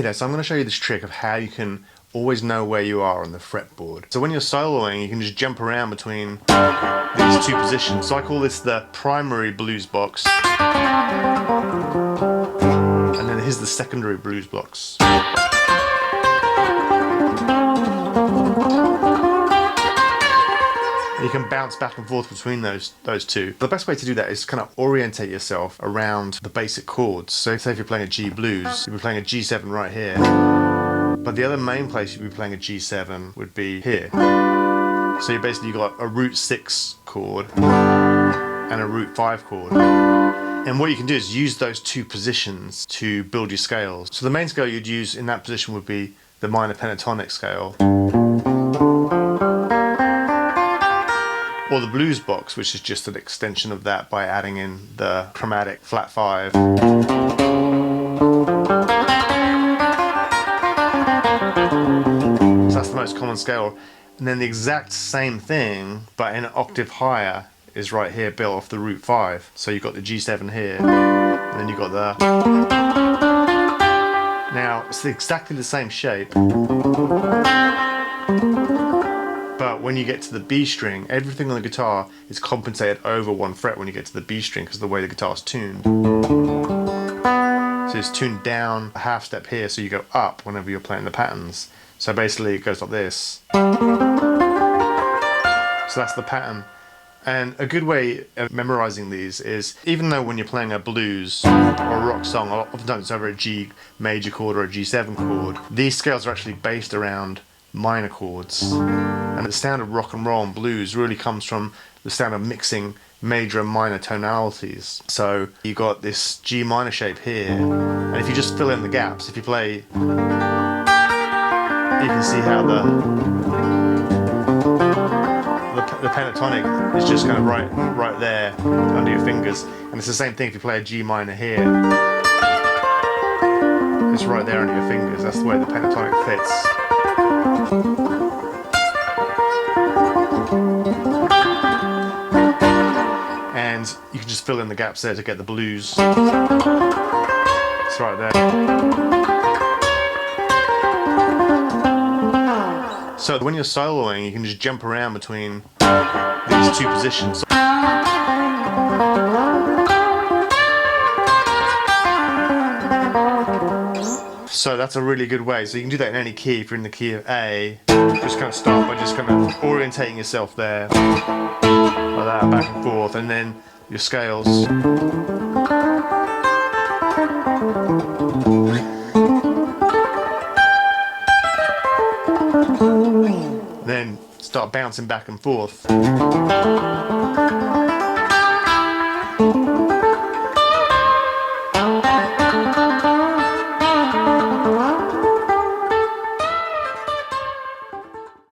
Okay, so I'm going to show you this trick of how you can always know where you are on the fretboard. So when you're soloing, you can just jump around between these two positions. So I call this the primary blues box. And then here's the secondary blues box. You can bounce back and forth between those two. The best way to do that is kind of orientate yourself around the basic chords. So say if you're playing a G blues, you'll be playing a G7 right here. But the other main place you'd be playing a G7 would be here. So you basically got a root 6 chord and a root 5 chord. And what you can do is use those two positions to build your scales. So the main scale you'd use in that position would be the minor pentatonic scale. Or the blues box, which is just an extension of that by adding in the chromatic flat 5. So that's the most common scale. And then the exact same thing, but in an octave higher, is right here, built off the root 5. So you've got the G7 here, and then you've got the... Now, it's exactly the same shape. But when you get to the B string, everything on the guitar is compensated over one fret when you get to the B string because of the way the guitar's tuned. So it's tuned down a half step here, so you go up whenever you're playing the patterns. So basically it goes like this. So that's the pattern. And a good way of memorizing these is, even though when you're playing a blues or a rock song, oftentimes it's over a G major chord or a G7 chord, these scales are actually based around minor chords. And the sound of rock and roll and blues really comes from the sound of mixing major and minor tonalities. So you got this G minor shape here, and if you just fill in the gaps, if you play, you can see how the pentatonic is just kind of right there under your fingers. And it's the same thing if you play a G minor here. It's right there under your fingers. That's the way the pentatonic fits. And you can just fill in the gaps there to get the blues. It's right there. So when you're soloing, you can just jump around between these two positions. So that's a really good way. So you can do that in any key. If you're in the key of A, just kind of start by just kind of orientating yourself there, like that, back and forth, and then your scales. Then start bouncing back and forth.